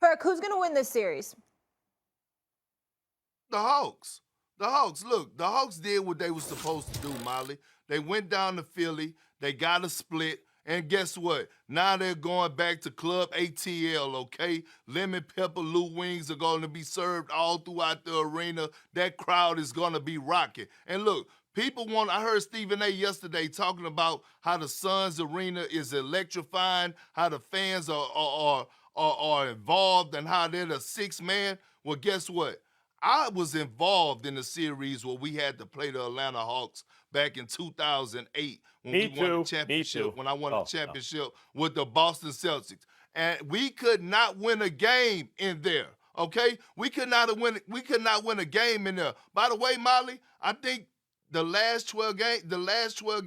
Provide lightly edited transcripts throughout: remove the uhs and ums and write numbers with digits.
Burke, who's going to win this series? The Hawks. The Hawks. Look, the Hawks did what they were supposed to do, Molly. They went down to Philly. They got a split. And guess what? Now they're going back to Club ATL, okay? Lemon pepper Lou wings are going to be served all throughout the arena. That crowd is going to be rocking. And look, I heard Stephen A. yesterday talking about how the Suns arena is electrifying, how the fans are involved, and how they're the sixth man. Well, guess what? I was involved in the series where we had to play the Atlanta Hawks back in 2008 when we won the championship. When I won the championship with the Boston Celtics, and we could not win a game in there. Okay, we could not win a game in there. By the way, Molly, I think the last 12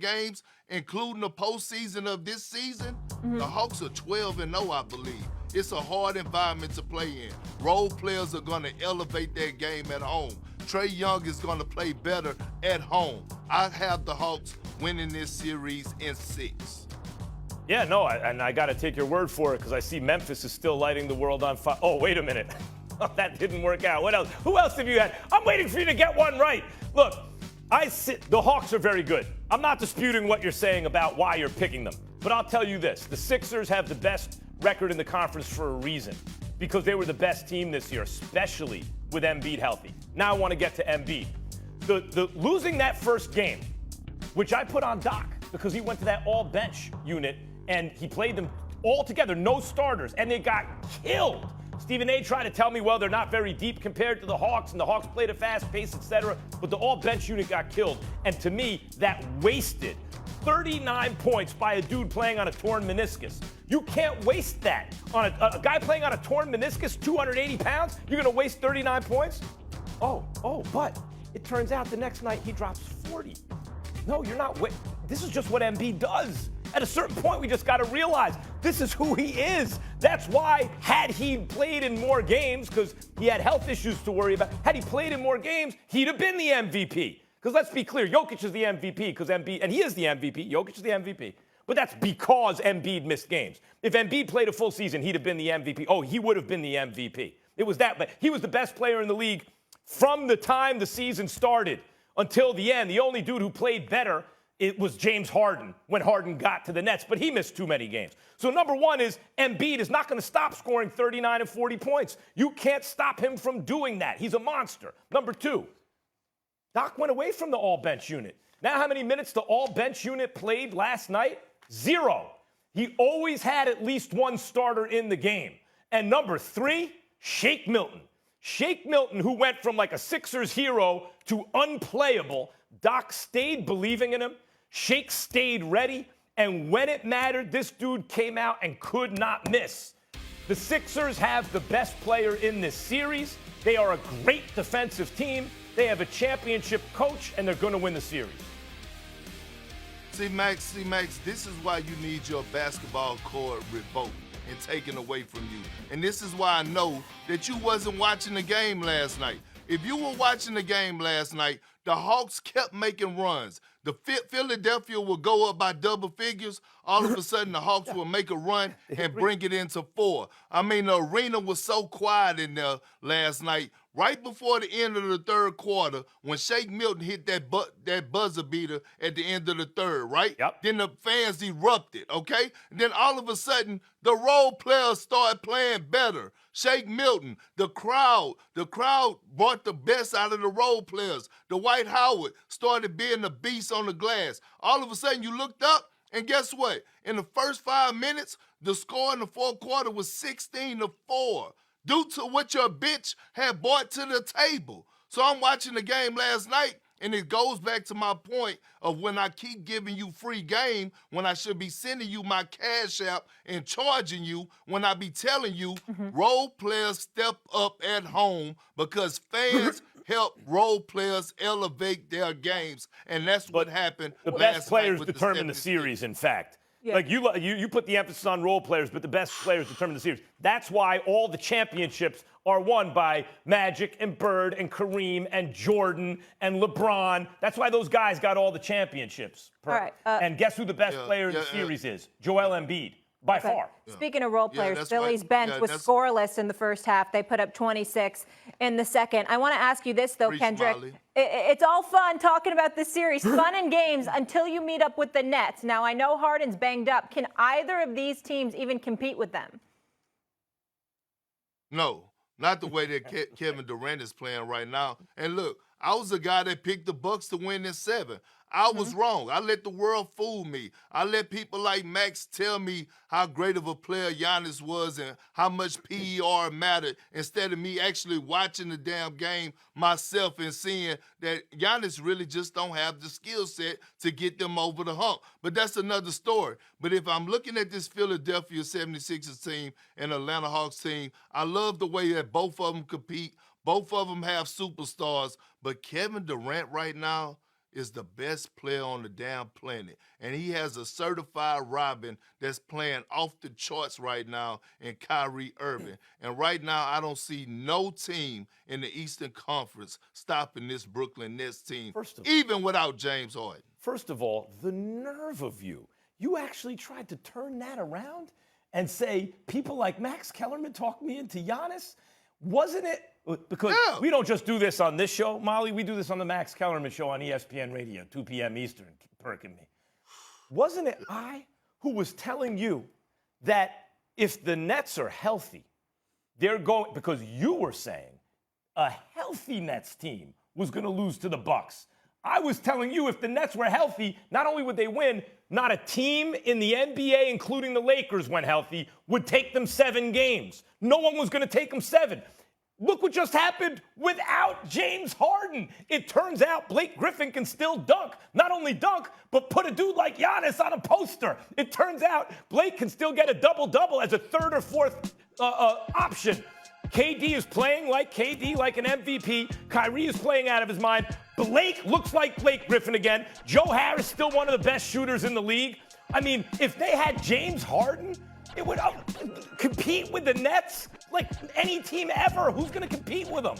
games, including the postseason of this season, the Hawks are 12-0, I believe. It's a hard environment to play in. Role players are going to elevate their game at home. Trae Young is going to play better at home. I have the Hawks winning this series in 6. Yeah, no, and I got to take your word for it because I see Memphis is still lighting the world on fire. Oh, wait a minute. That didn't work out. What else? Who else have you had? I'm waiting for you to get one right. Look, the Hawks are very good. I'm not disputing what you're saying about why you're picking them. But I'll tell you this. The Sixers have the best record in the conference for a reason, because they were the best team this year, especially with Embiid healthy. Now I want to get to Embiid. The losing that first game, which I put on Doc because he went to that all-bench unit and he played them all together, no starters, and they got killed. Stephen A. tried to tell me, well, they're not very deep compared to the Hawks, and the Hawks played a fast pace, etc., but the all-bench unit got killed. And to me, that wasted 39 points by a dude playing on a torn meniscus. You can't waste that. On a guy playing on a torn meniscus, 280 pounds, you're going to waste 39 points? But it turns out the next night he drops 40. No, you're not. This is just what Embiid does. At a certain point, we just got to realize this is who he is. That's why, had he played in more games, because he had health issues to worry about, had he played in more games, he'd have been the MVP. Because let's be clear, Jokic is the MVP because Embiid, and he is the MVP. Jokic is the MVP. But that's because Embiid missed games. If Embiid played a full season, he'd have been the MVP. Oh, he would have been the MVP. It was that, but he was the best player in the league from the time the season started until the end. The only dude who played better, it was James Harden when Harden got to the Nets, but he missed too many games. So number one is Embiid is not going to stop scoring 39 and 40 points. You can't stop him from doing that. He's a monster. Number two, Doc went away from the all-bench unit. Now how many minutes the all-bench unit played last night? 0. He always had at least one starter in the game. And number three, Shake Milton. Shake Milton, who went from like a Sixers hero to unplayable. Doc stayed believing in him. Shake stayed ready. And when it mattered, this dude came out and could not miss. The Sixers have the best player in this series. They are a great defensive team. They have a championship coach, and they're going to win the series. See, Max, this is why you need your basketball court revoked and taken away from you. And this is why I know that you wasn't watching the game last night. If you were watching the game last night, the Hawks kept making runs. The Philadelphia will go up by double figures. All of a sudden, the Hawks will make a run and bring it into 4. I mean, the arena was so quiet in there last night. Right before the end of the third quarter, when Shake Milton hit that buzzer beater at the end of the third, right? Yep. Then the fans erupted, okay? And then all of a sudden, the role players started playing better. Shake Milton, the crowd brought the best out of the role players. Dwight Howard started being the beast on the glass. All of a sudden, you looked up, and guess what? In the first 5 minutes, the score in the fourth quarter was 16-4. Due to what your bitch had brought to the table. So I'm watching the game last night, and it goes back to my point of when I keep giving you free game, when I should be sending you my cash app and charging you, when I be telling you role players step up at home because fans help role players elevate their games. And that's what happened the last best players night with determine the series, in fact. Yeah. Like you put the emphasis on role players, but the best players determine the series. That's why all the championships are won by Magic and Bird and Kareem and Jordan and LeBron. That's why those guys got all the championships. All right. And guess who the best player in the series is? Joel Embiid. by Okay. far. Speaking of role players, that's Philly's right. bench Yeah, was that's- scoreless in the first half. They put up 26 in the second. I want to ask you this, though, Preach, Kendrick. Molly. It's all fun talking about this series, fun and games until you meet up with the Nets. Now, I know Harden's banged up. Can either of these teams even compete with them? No, not the way that Kevin Durant is playing right now. And look, I was the guy that picked the Bucks to win in 7. I was wrong. I let the world fool me. I let people like Max tell me how great of a player Giannis was and how much PER mattered instead of me actually watching the damn game myself and seeing that Giannis really just don't have the skill set to get them over the hump. But that's another story. But if I'm looking at this Philadelphia 76ers team and Atlanta Hawks team, I love the way that both of them compete. Both of them have superstars. But Kevin Durant right now is the best player on the damn planet. And he has a certified Robin that's playing off the charts right now in Kyrie Irving. And right now, I don't see no team in the Eastern Conference stopping this Brooklyn Nets team, even without James Harden. First of all, the nerve of you. You actually tried to turn that around and say people like Max Kellerman talked me into Giannis? Wasn't it? Because we don't just do this on this show, Molly. We do this on the Max Kellerman show on ESPN Radio, 2 p.m. Eastern, Perk and me. Wasn't it I who was telling you that if the Nets are healthy, they're going, because you were saying a healthy Nets team was going to lose to the Bucks. I was telling you if the Nets were healthy, not only would they win, not a team in the NBA, including the Lakers when healthy, would take them 7 games. No one was going to take them 7. Look what just happened without James Harden. It turns out Blake Griffin can still dunk. Not only dunk, but put a dude like Giannis on a poster. It turns out Blake can still get a double-double as a third or fourth option. KD is playing like KD, like an MVP. Kyrie is playing out of his mind. Blake looks like Blake Griffin again. Joe Harris still one of the best shooters in the league. I mean, if they had James Harden, it would compete with the Nets like any team ever. Who's going to compete with them?